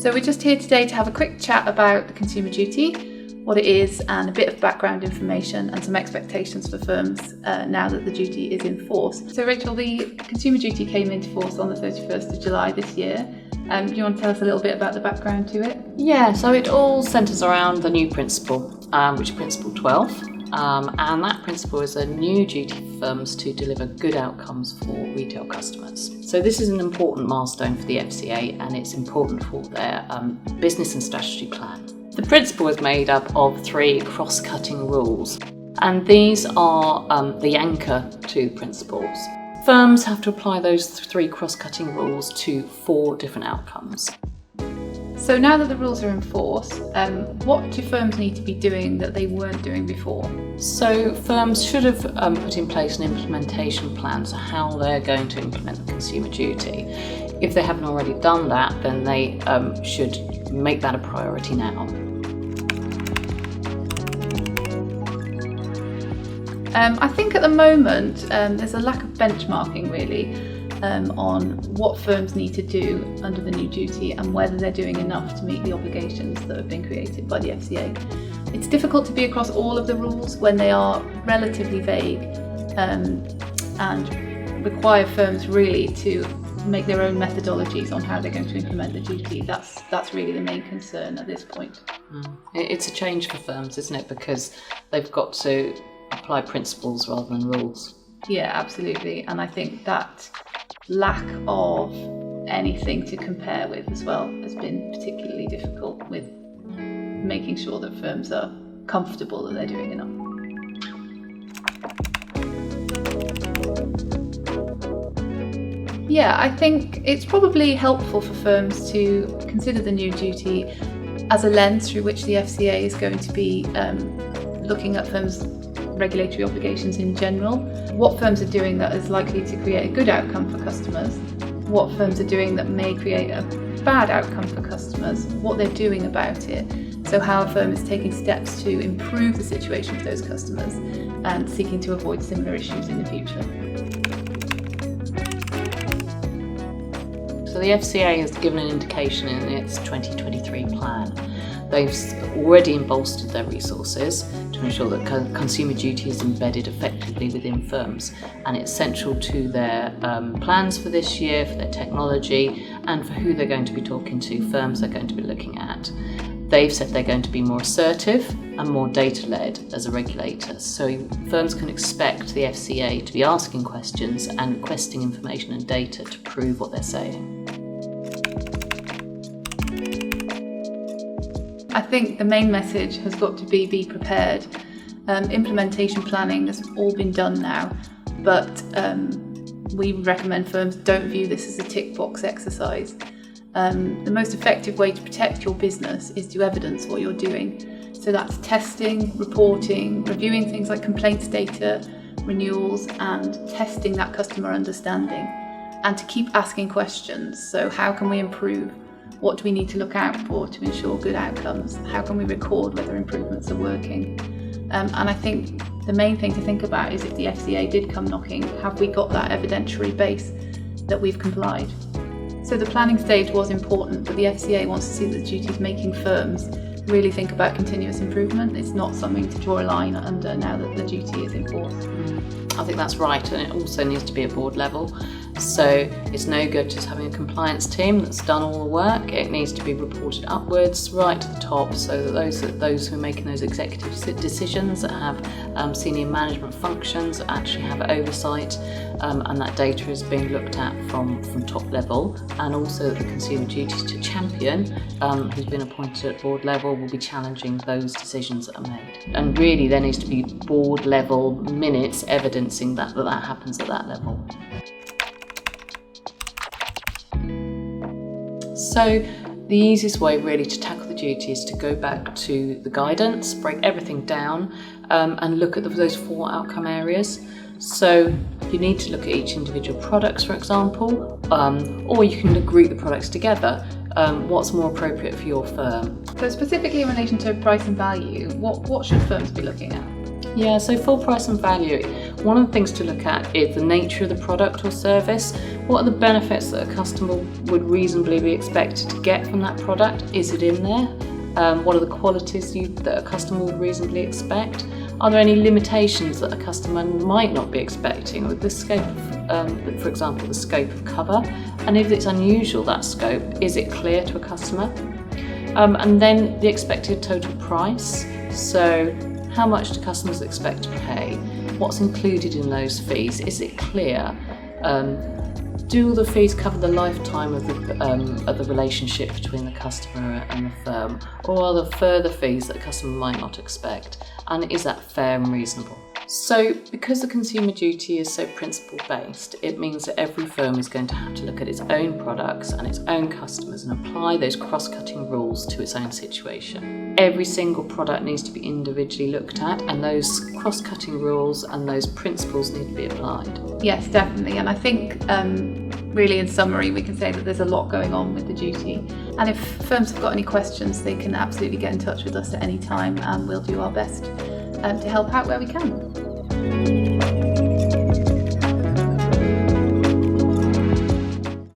So we're just here today to have a quick chat about the Consumer Duty, what it is, and a bit of background information and some expectations for firms now that the duty is in force. So Rachel, the Consumer Duty came into force on the 31st of July this year. Do you want to tell us a little bit about the background to it? Yeah, so it all centres around the new principle, which is Principle 12. And that principle is a new duty for firms to deliver good outcomes for retail customers. So this is an important milestone for the FCA, and it's important for their business and strategy plan. The principle is made up of 3 cross-cutting rules, and these are the anchor to the principles. Firms have to apply those 3 cross-cutting rules to 4 different outcomes. So now that the rules are in force, what do firms need to be doing that they weren't doing before? So firms should have put in place an implementation plan to how they're going to implement the Consumer Duty. If they haven't already done that, then they should make that a priority now. I think at the moment there's a lack of benchmarking really on what firms need to do under the new duty and whether they're doing enough to meet the obligations that have been created by the FCA. It's difficult to be across all of the rules when they are relatively vague and require firms really to make their own methodologies on how they're going to implement the duty. That's really the main concern at this point. It's a change for firms, isn't it? Because they've got to apply principles rather than rules. Yeah, absolutely. And I think that lack of anything to compare with as well has been particularly difficult with making sure that firms are comfortable that they're doing enough. Yeah, I think it's probably helpful for firms to consider the new duty as a lens through which the FCA is going to be looking at firms' regulatory obligations in general, what firms are doing that is likely to create a good outcome for customers, what firms are doing that may create a bad outcome for customers, what they're doing about it, so how a firm is taking steps to improve the situation for those customers and seeking to avoid similar issues in the future. So the FCA has given an indication in its 2023 plan. They've already bolstered their resources to ensure that Consumer Duty is embedded effectively within firms, and it's central to their plans for this year, for their technology, and for who they're going to be talking to, firms they're going to be looking at. They've said they're going to be more assertive and more data-led as a regulator, so firms can expect the FCA to be asking questions and requesting information and data to prove what they're saying. I think the main message has got to be prepared. Implementation planning has all been done now, but we recommend firms don't view this as a tick box exercise. The most effective way to protect your business is to evidence what you're doing. So that's testing, reporting, reviewing things like complaints data, renewals, and testing that customer understanding. And to keep asking questions. So how can we improve? What do we need to look out for to ensure good outcomes? How can we record whether improvements are working? And I think the main thing to think about is if the FCA did come knocking, have we got that evidentiary base that we've complied? So the planning stage was important, but the FCA wants to see that the duty is making firms really think about continuous improvement. It's not something to draw a line under now that the duty is in force. I think that's right, and it also needs to be at board level. So it's no good just having a compliance team that's done all the work. It needs to be reported upwards, right to the top, so that those who are making those executive decisions that have senior management functions actually have oversight, and that data is being looked at from top level, and also the Consumer Duty to champion, who's been appointed at board level, will be challenging those decisions that are made. And really there needs to be board level minutes evidencing that happens at that level. So the easiest way really to tackle the duty is to go back to the guidance, break everything down, and look at those 4 outcome areas. So you need to look at each individual products, for example, or you can group the products together. What's more appropriate for your firm? So specifically in relation to price and value, what should firms be looking at? Yeah, so full price and value, One of the things to look at is the nature of the product or service. What are the benefits that a customer would reasonably be expected to get from that product? Is it in there? What are the qualities that a customer would reasonably expect? Are there any limitations that a customer might not be expecting, or the scope of, for example, the scope of cover? And if it's unusual, that scope, is it clear to a customer? And then the expected total price. So how much do customers expect to pay? What's included in those fees? Is it clear? Do the fees cover the lifetime of the relationship between the customer and the firm, or are there further fees that a customer might not expect? And is that fair and reasonable? So, because the Consumer Duty is so principle-based, it means that every firm is going to have to look at its own products and its own customers and apply those cross-cutting rules to its own situation. Every single product needs to be individually looked at, and those cross-cutting rules and those principles need to be applied. Yes, definitely. And I think really in summary, we can say that there's a lot going on with the duty. And if firms have got any questions, they can absolutely get in touch with us at any time, and we'll do our best to help out where we can.